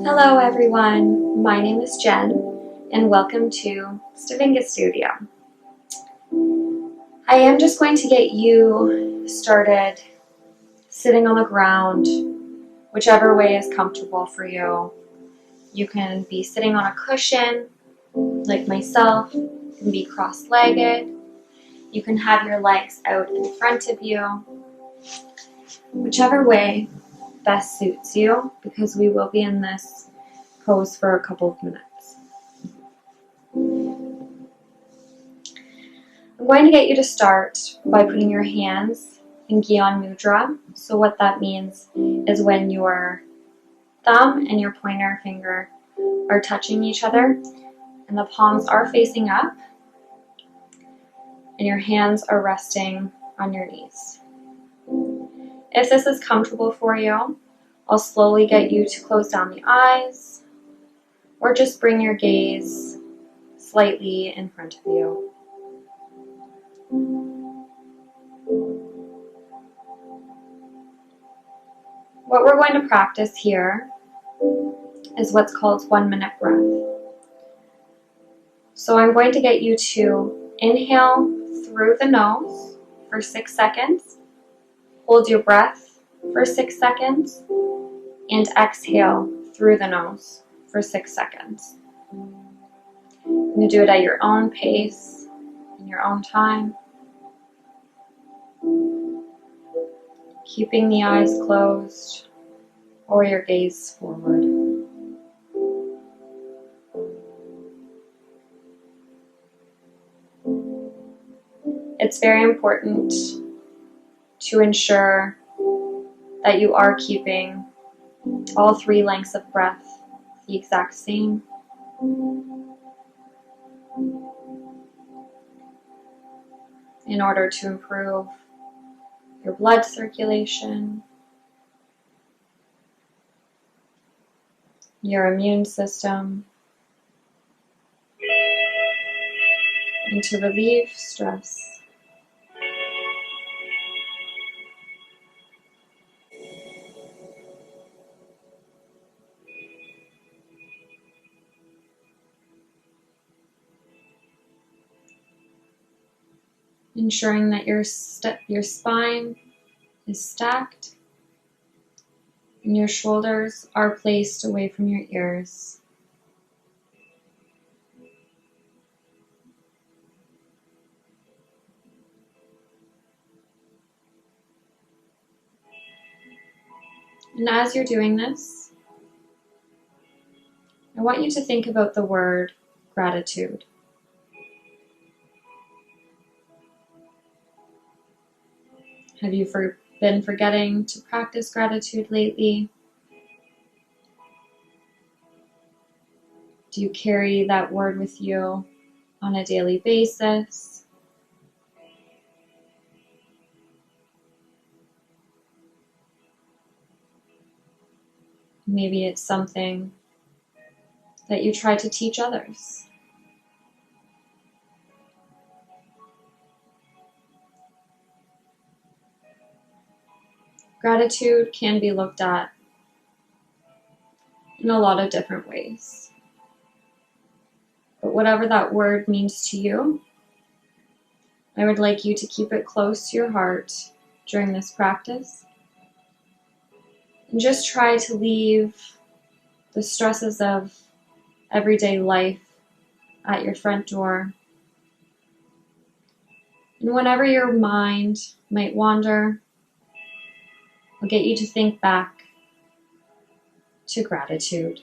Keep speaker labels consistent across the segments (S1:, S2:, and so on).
S1: Hello everyone, my name is Jen and welcome to Stavinga Studio. I am just going to get you started sitting on the ground, whichever way is comfortable for you. You can be sitting on a cushion like myself, you can be cross-legged, you can have your legs out in front of you, whichever way best suits you, because we will be in this pose for a couple of minutes. I'm going to get you to start by putting your hands in Gyan Mudra. So what that means is when your thumb and your pointer finger are touching each other and the palms are facing up and your hands are resting on your knees. If this is comfortable for you, I'll slowly get you to close down the eyes or just bring your gaze slightly in front of you. What we're going to practice here is what's called 1 minute breath. So I'm going to get you to inhale through the nose for 6 seconds, hold your breath for 6 seconds, and exhale through the nose for 6 seconds. You can do it at your own pace, in your own time. Keeping the eyes closed or your gaze forward. It's very important to ensure that you are keeping all 3 lengths of breath the exact same. In order to improve your blood circulation, your immune system, and to relieve stress. Ensuring that your spine is stacked and your shoulders are placed away from your ears. And as you're doing this, I want you to think about the word gratitude. Have you been forgetting to practice gratitude lately? Do you carry that word with you on a daily basis? Maybe it's something that you try to teach others. Gratitude can be looked at in a lot of different ways. But whatever that word means to you, I would like you to keep it close to your heart during this practice. And just try to leave the stresses of everyday life at your front door. And whenever your mind might wander, I'll get you to think back to gratitude.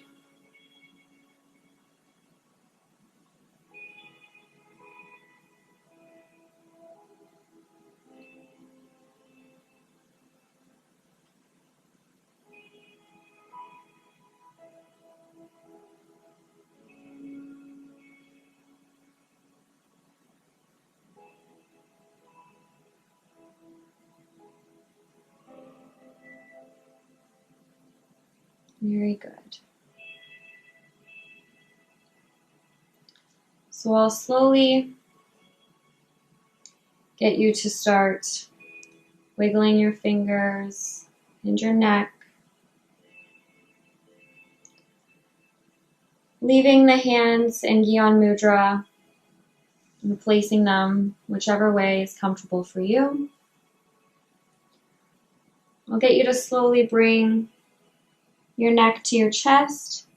S1: Very good. So I'll slowly get you to start wiggling your fingers and your neck, Leaving the hands in Gyan Mudra, replacing them whichever way is comfortable for you. I'll get you to slowly bring your neck to your chest.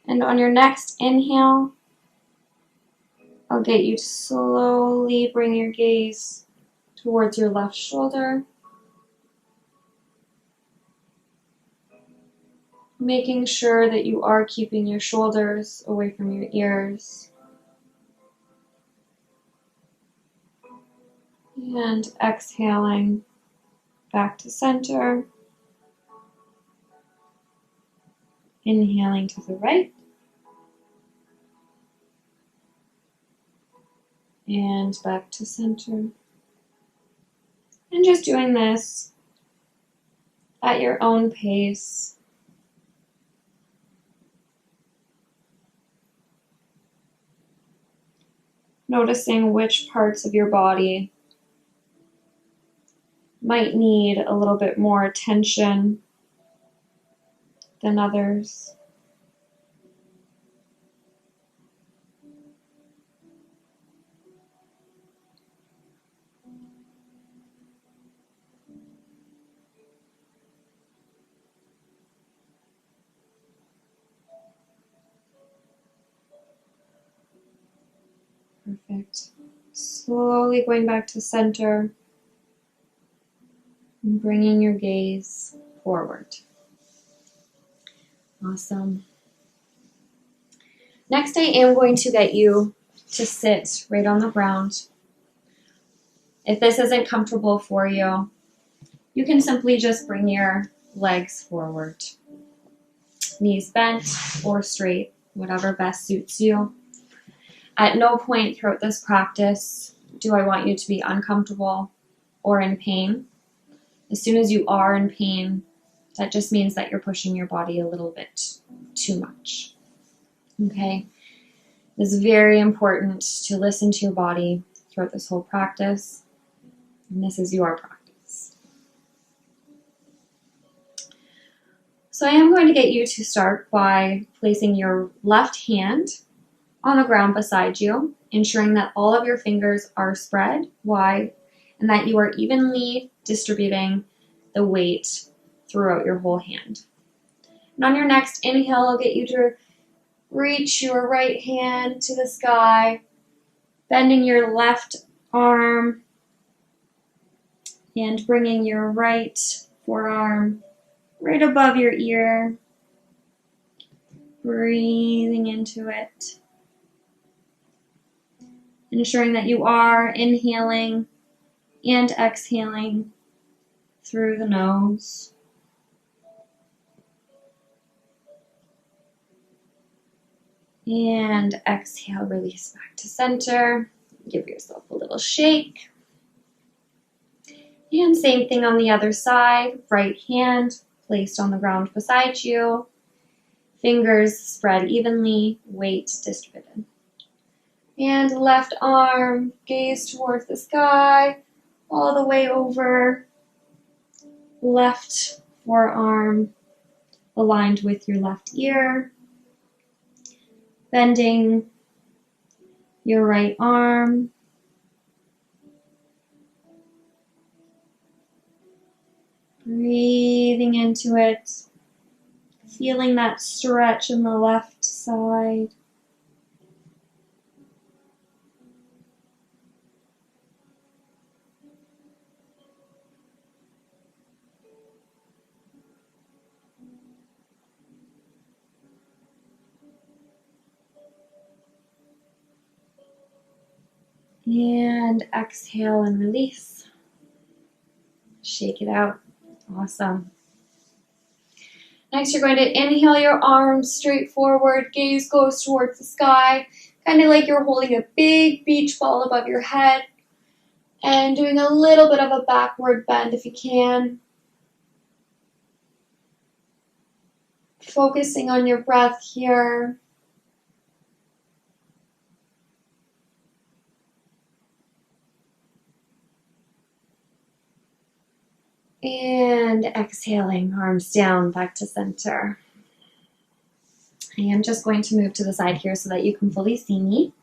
S1: And on your next inhale, I'll get you to slowly bring your gaze towards your left shoulder. Making sure that you are keeping your shoulders away from your ears. And exhaling back to center. Inhaling to the right. And back to center. And just doing this at your own pace. Noticing which parts of your body might need a little bit more attention than others. Perfect. Slowly going back to center and bringing your gaze forward. Awesome. Next, I am going to get you to sit right on the ground. If this isn't comfortable for you, you can simply just bring your legs forward. Knees bent or straight, whatever best suits you. At no point throughout this practice do I want you to be uncomfortable or in pain. As soon as you are in pain, that just means that you're pushing your body a little bit too much. Okay? It's very important to listen to your body throughout this whole practice. And this is your practice. So I am going to get you to start by placing your left hand on the ground beside you, ensuring that all of your fingers are spread wide and that you are evenly distributing the weight throughout your whole hand. And on your next inhale, I'll get you to reach your right hand to the sky, bending your left arm and bringing your right forearm right above your ear, breathing into it. Ensuring that you are inhaling and exhaling through the nose. And exhale, release back to center. Give yourself a little shake. And same thing on the other side. Right hand placed on the ground beside you. Fingers spread evenly, weight distributed. And left arm, gaze towards the sky, all the way over. Left forearm aligned with your left ear. Bending your right arm. Breathing into it. Feeling that stretch in the left side. And exhale and release. Shake it out. Awesome. Next, you're going to inhale your arms straight forward. Gaze goes towards the sky, kind of like you're holding a big beach ball above your head. And doing a little bit of a backward bend if you can. Focusing on your breath here. And exhaling, arms down, back to center. I am just going to move to the side here so that you can fully see me.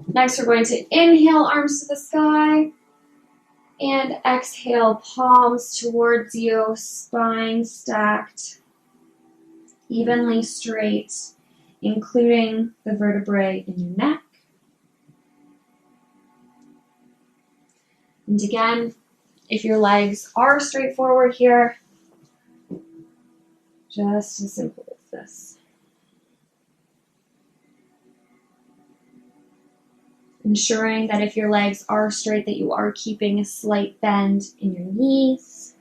S1: Next, we're going to inhale, arms to the sky, and exhale, palms towards you, spine stacked, evenly straight, including the vertebrae in your neck. And again, if your legs are straight forward here, just as simple as this. Ensuring that if your legs are straight, that you are keeping a slight bend in your knees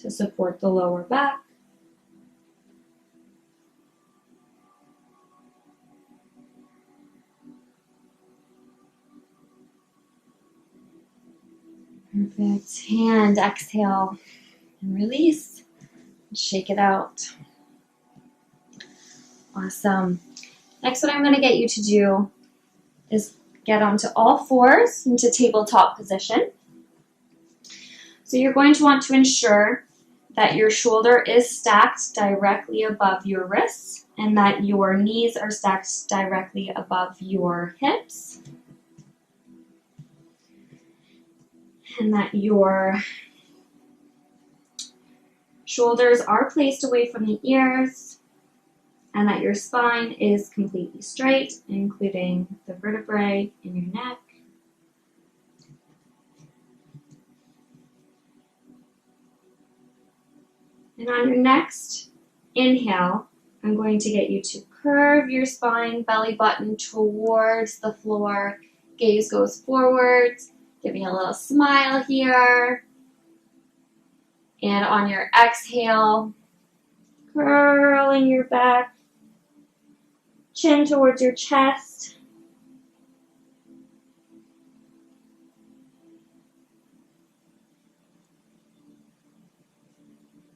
S1: to support the lower back. Perfect. And exhale and release. Shake it out. Awesome. Next, what I'm going to get you to do is get onto all fours into tabletop position. So you're going to want to ensure that your shoulder is stacked directly above your wrists and that your knees are stacked directly above your hips. And that your shoulders are placed away from the ears, and that your spine is completely straight, including the vertebrae in your neck. And on your next inhale, I'm going to get you to curve your spine, belly button towards the floor, gaze goes forwards. Give me a little smile here. And on your exhale, curling your back, chin towards your chest.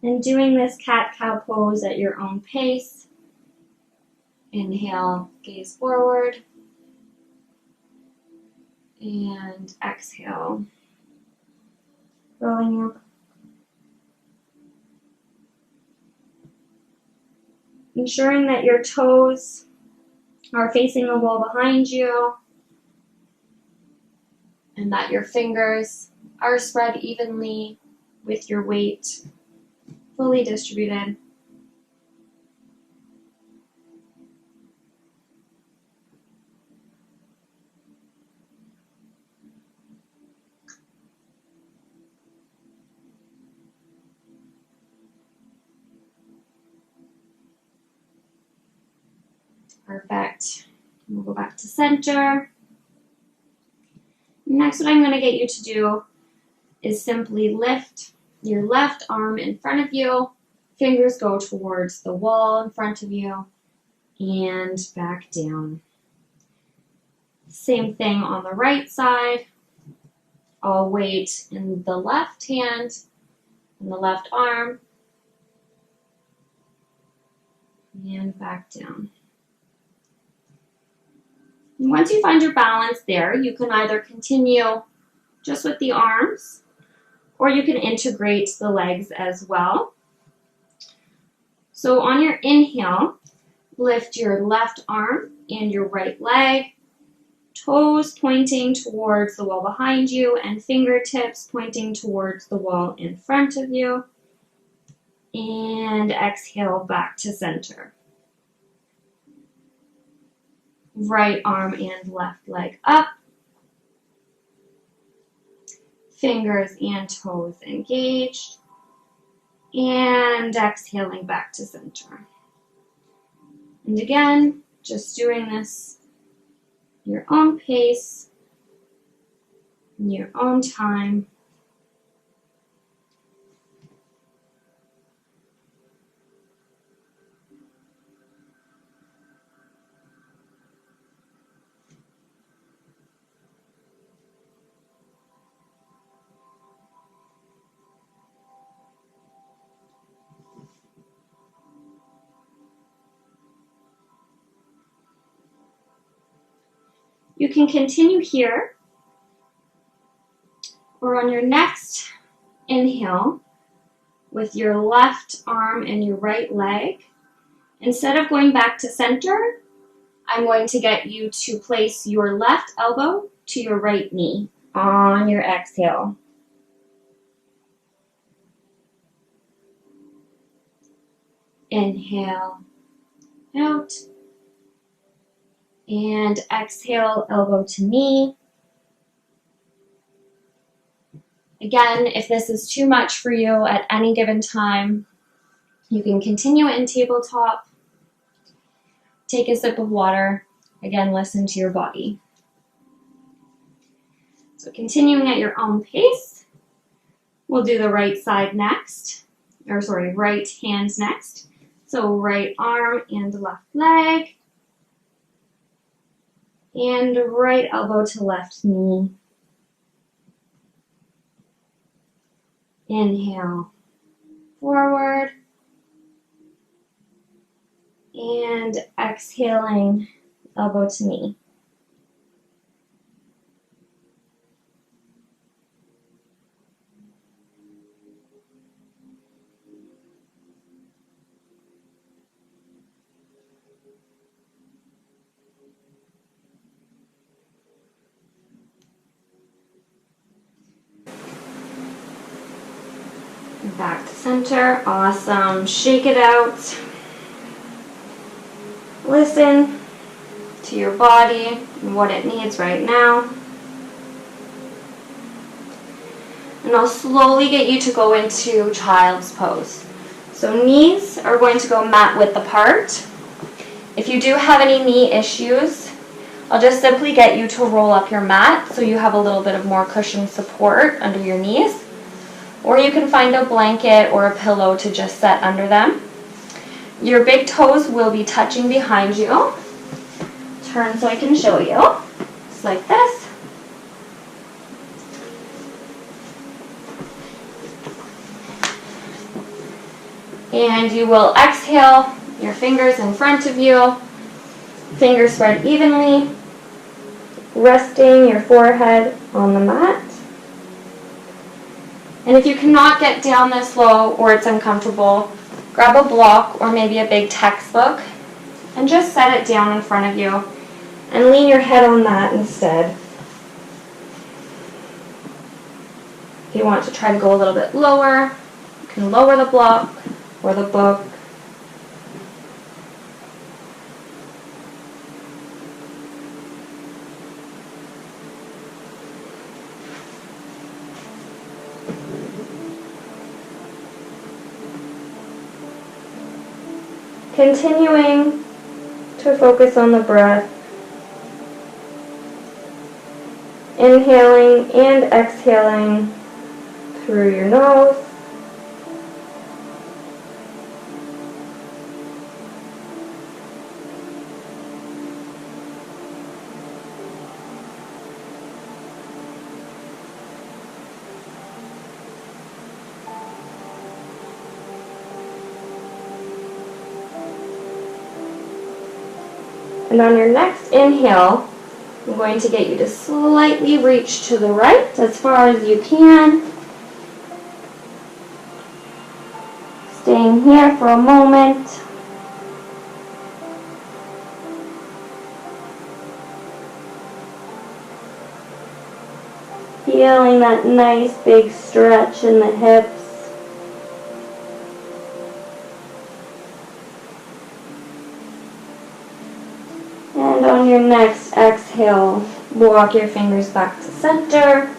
S1: And doing this cat-cow pose at your own pace. Inhale, gaze forward. And exhale, rolling your. Ensuring that your toes are facing the wall behind you and that your fingers are spread evenly with your weight fully distributed. Perfect. We'll go back to center. Next, what I'm going to get you to do is simply lift your left arm in front of you. Fingers go towards the wall in front of you and back down. Same thing on the right side. All weight in the left hand and the left arm. And back down. And once you find your balance there, you can either continue just with the arms, or you can integrate the legs as well. So on your inhale, lift your left arm and your right leg, toes pointing towards the wall behind you and fingertips pointing towards the wall in front of you. And exhale back to center. Right arm and left leg up. Fingers and toes engaged. And exhaling back to center. And again, just doing this your own pace, in your own time. You can continue here, or on your next inhale with your left arm and your right leg, Instead of going back to center, I'm going to get you to place your left elbow to your right knee on your exhale. Inhale out. And exhale, elbow to knee. Again, if this is too much for you at any given time, you can continue it in tabletop. Take a sip of water. Again, listen to your body. So continuing at your own pace, we'll do the right side next, right hand next. So right arm and left leg, and right elbow to left knee. Inhale, forward, and exhaling, elbow to knee. Back to center. Awesome. Shake it out. Listen to your body and what it needs right now. And I'll slowly get you to go into child's pose. So knees are going to go mat width apart. If you do have any knee issues, I'll just simply get you to roll up your mat so you have a little bit of more cushion support under your knees. Or you can find a blanket or a pillow to just set under them. Your big toes will be touching behind you. Turn so I can show you. Just like this. And you will exhale, your fingers in front of you, fingers spread evenly, resting your forehead on the mat. And if you cannot get down this low or it's uncomfortable, grab a block or maybe a big textbook and just set it down in front of you and lean your head on that instead. If you want to try to go a little bit lower, you can lower the block or the book. Continuing to focus on the breath, inhaling and exhaling through your nose. And on your next inhale, I'm going to get you to slightly reach to the right as far as you can. Staying here for a moment. Feeling that nice big stretch in the hips. And on your next exhale, walk your fingers back to center.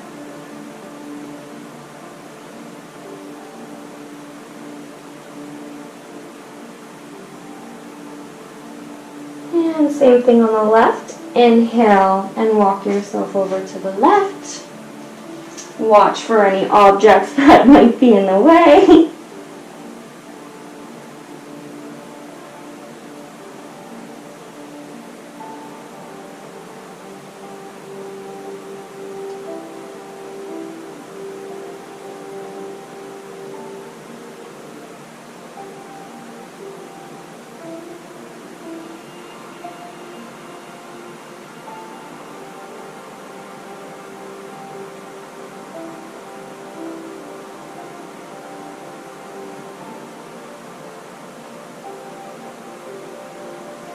S1: And same thing on the left. Inhale and walk yourself over to the left. Watch for any objects that might be in the way.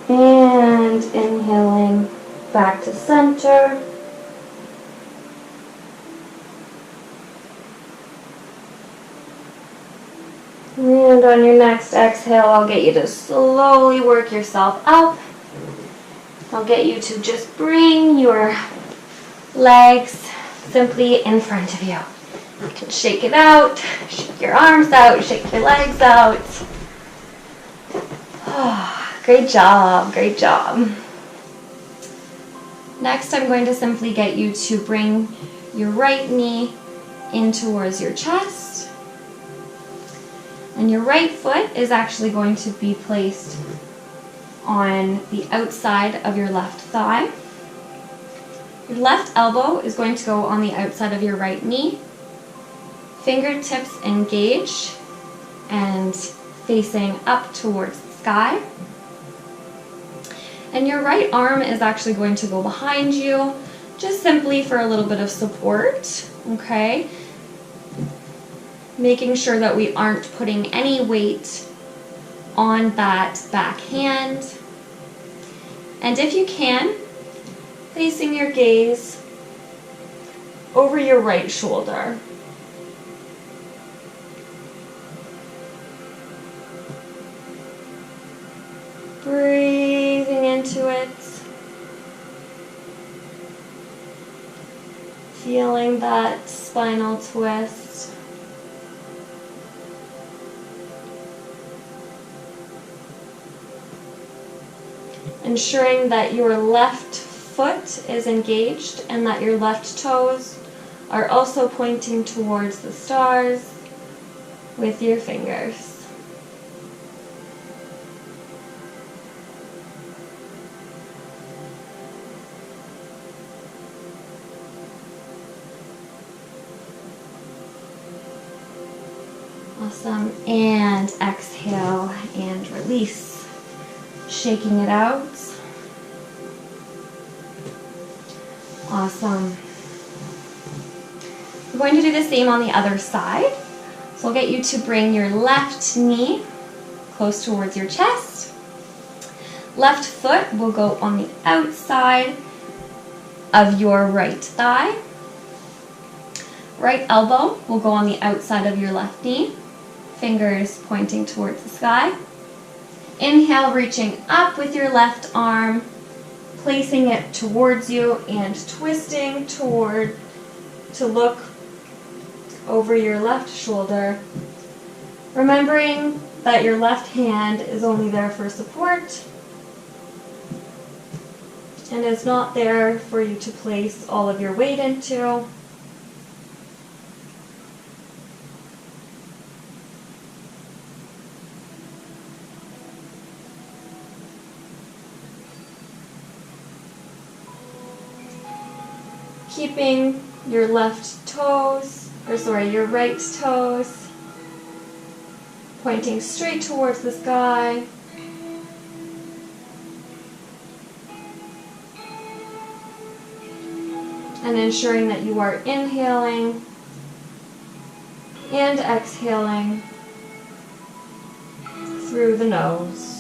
S1: And inhaling back to center. And on your next exhale, I'll get you to slowly work yourself up. I'll get you to just bring your legs simply in front of you. You can shake it out, shake your arms out, shake your legs out. Oh, great job, great job. Next, I'm going to simply get you to bring your right knee in towards your chest. And your right foot is actually going to be placed on the outside of your left thigh. Your left elbow is going to go on the outside of your right knee. Fingertips engaged and facing up towards the sky. And your right arm is actually going to go behind you, just simply for a little bit of support, okay? Making sure that we aren't putting any weight on that back hand. And if you can, placing your gaze over your right shoulder. Breathing into it. Feeling that spinal twist. Ensuring that your left foot is engaged and that your left toes are also pointing towards the stars with your fingers. Awesome. And exhale and release. Shaking it out. Awesome. We're going to do the same on the other side. So I'll get you to bring your left knee close towards your chest. Left foot will go on the outside of your right thigh. Right elbow will go on the outside of your left knee. Fingers pointing towards the sky. Inhale, reaching up with your left arm, placing it towards you and twisting toward to look over your left shoulder. Remembering that your left hand is only there for support and is not there for you to place all of your weight into. Keeping your your right toes pointing straight towards the sky. And ensuring that you are inhaling and exhaling through the nose.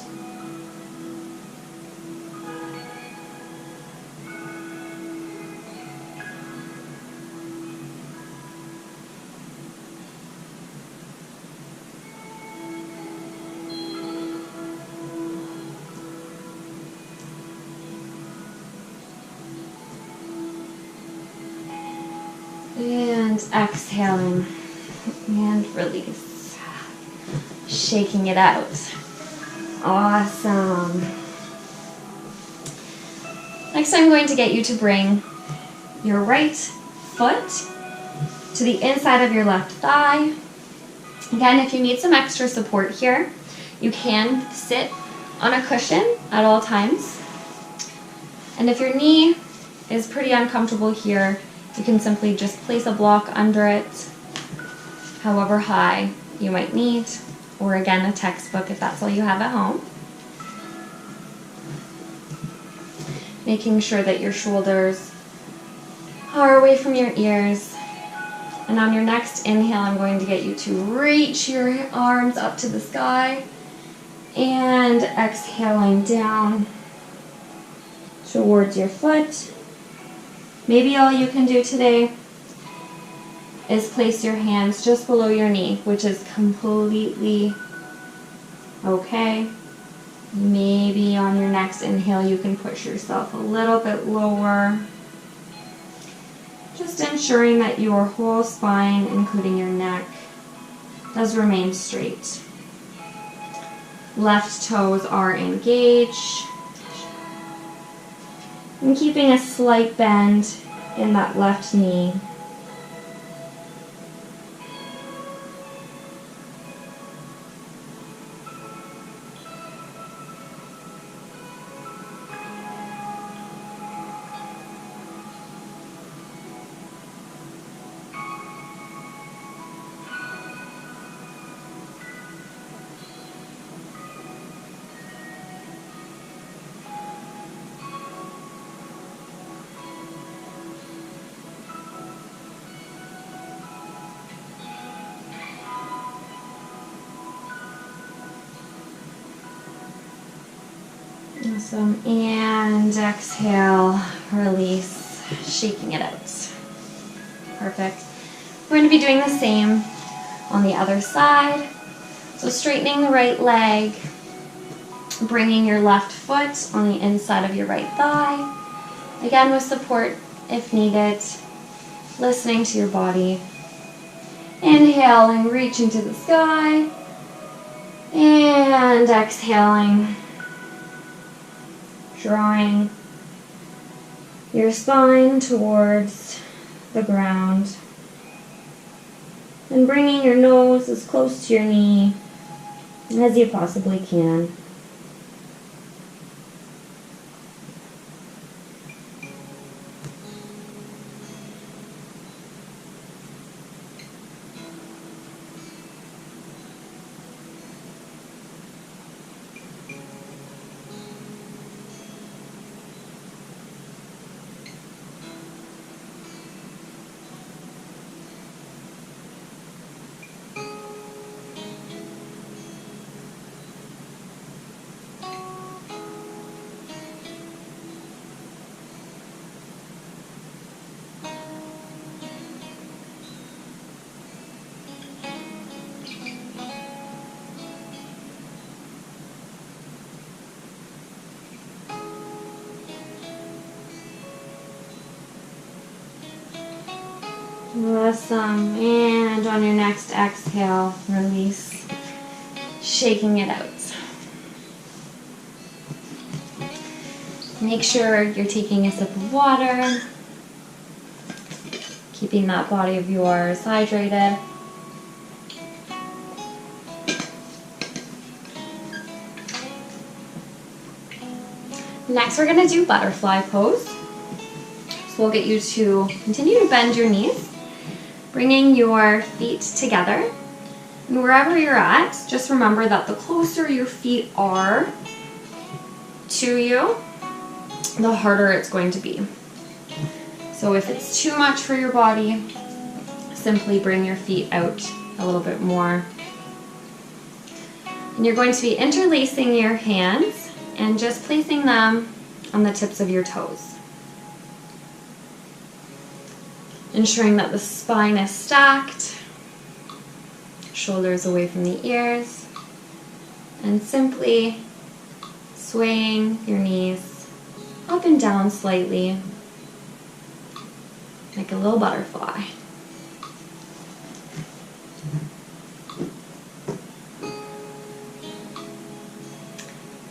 S1: And exhaling and release. Shaking it out. Awesome. Next, I'm going to get you to bring your right foot to the inside of your left thigh. Again, if you need some extra support here, you can sit on a cushion at all times. And if your knee is pretty uncomfortable here, you can simply just place a block under it, however high you might need, or again, a textbook if that's all you have at home. Making sure that your shoulders are away from your ears. And on your next inhale, I'm going to get you to reach your arms up to the sky, and exhaling down towards your foot. Maybe all you can do today is place your hands just below your knee, which is completely okay. Maybe on your next inhale you can push yourself a little bit lower. Just ensuring that your whole spine, including your neck, does remain straight. Left toes are engaged. And keeping a slight bend in that left knee. Awesome. And exhale, release, shaking it out. Perfect. We're going to be doing the same on the other side. So straightening the right leg, bringing your left foot on the inside of your right thigh. Again, with support if needed. Listening to your body. Inhaling, reaching to the sky. And exhaling. Drawing your spine towards the ground and bringing your nose as close to your knee as you possibly can. Awesome. And on your next exhale, release, shaking it out. Make sure you're taking a sip of water, keeping that body of yours hydrated. Next, we're going to do butterfly pose. So we'll get you to continue to bend your knees, bringing your feet together. And wherever you're at, just remember that the closer your feet are to you, the harder it's going to be. So if it's too much for your body, simply bring your feet out a little bit more. And you're going to be interlacing your hands and just placing them on the tips of your toes. Ensuring that the spine is stacked, shoulders away from the ears, and simply swaying your knees up and down slightly, like a little butterfly.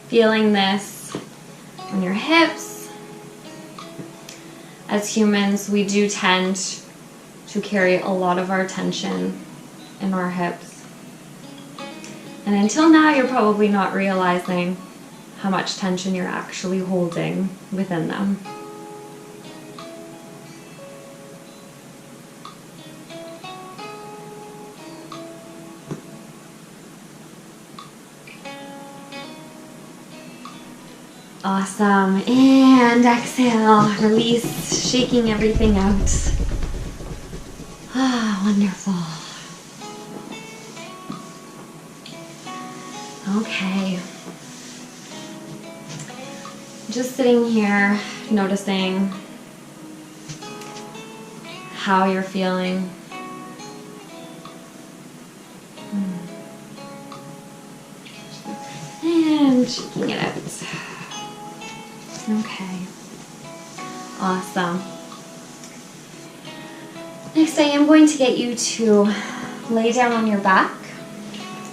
S1: Feeling this on your hips. As humans, we do tend to carry a lot of our tension in our hips. And until now, you're probably not realizing how much tension you're actually holding within them. Awesome. And exhale, release, shaking everything out. Ah, wonderful. Okay. Just sitting here, noticing how you're feeling. And shaking it out. Okay. Awesome. Next, I am going to get you to lay down on your back,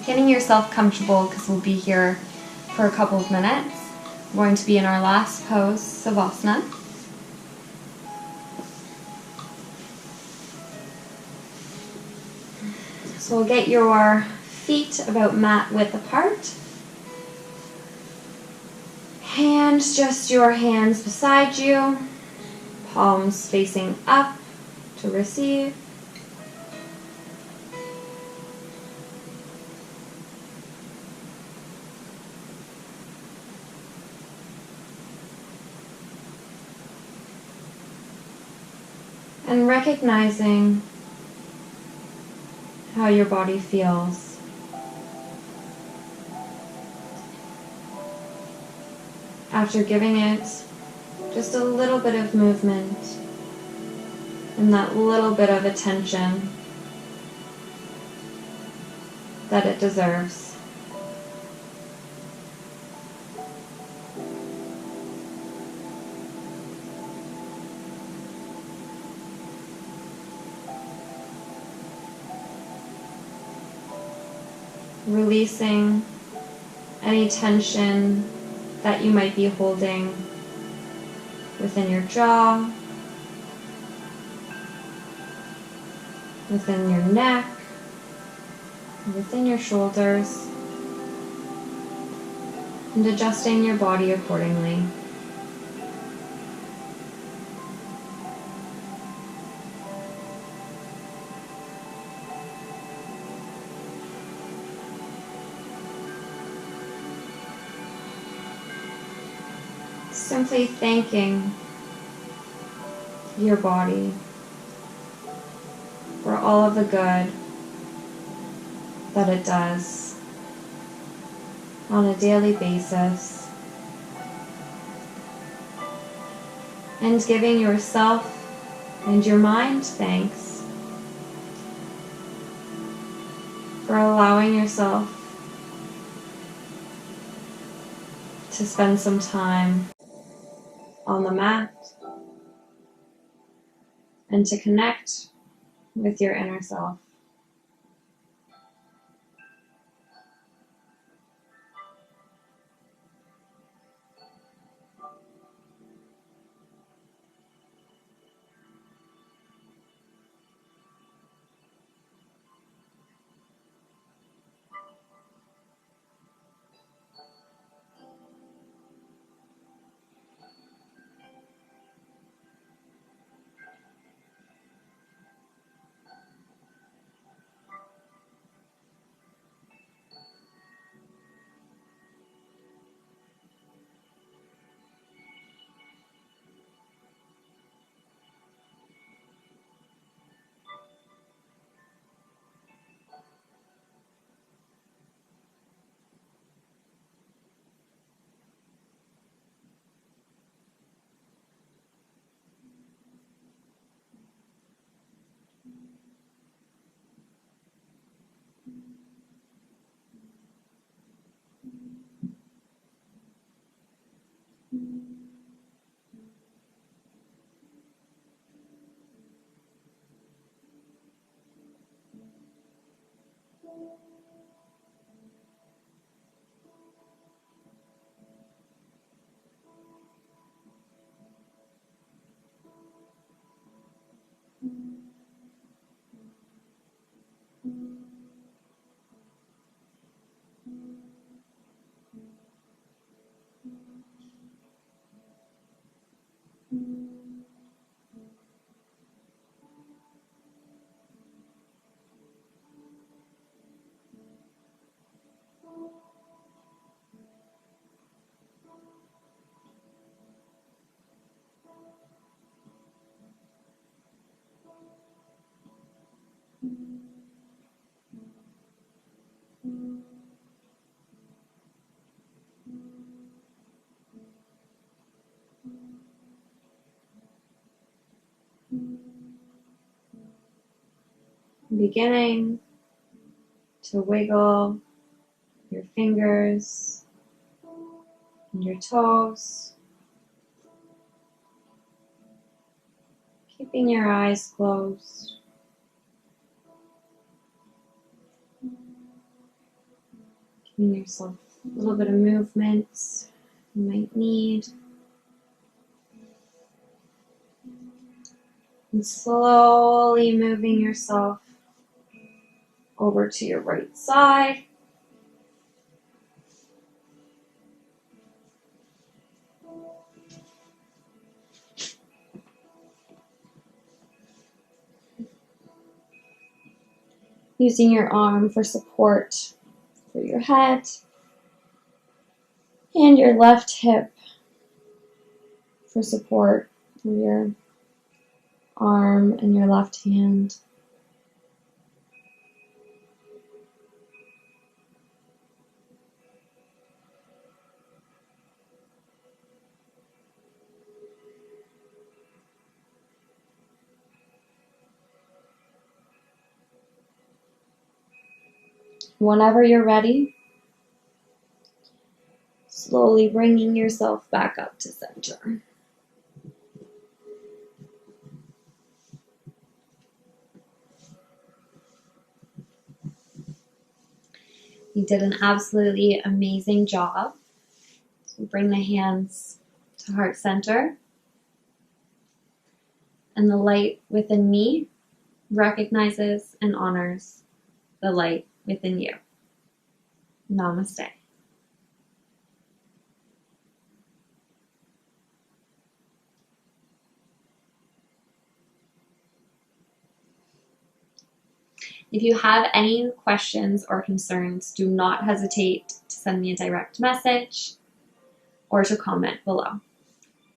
S1: getting yourself comfortable because we'll be here for a couple of minutes. We're going to be in our last pose, Savasana. So we'll get your feet about mat width apart. And just your hands beside you, palms facing up to receive. And recognizing how your body feels. After giving it just a little bit of movement and that little bit of attention that it deserves. Releasing any tension that you might be holding within your jaw, within your neck, within your shoulders, and adjusting your body accordingly. Simply thanking your body for all of the good that it does on a daily basis, and giving yourself and your mind thanks for allowing yourself to spend some time on the mat and to connect with your inner self. beginning to wiggle your fingers and your toes, keeping your eyes closed. Giving yourself a little bit of movement you might need. And slowly moving yourself over to your right side. Using your arm for support for your head. And your left hip for support for your arm and your left hand. Whenever you're ready, slowly bringing yourself back up to center. You did an absolutely amazing job. So bring the hands to heart center. And the light within me recognizes and honors the light within you. Namaste. If you have any questions or concerns, do not hesitate to send me a direct message or to comment below.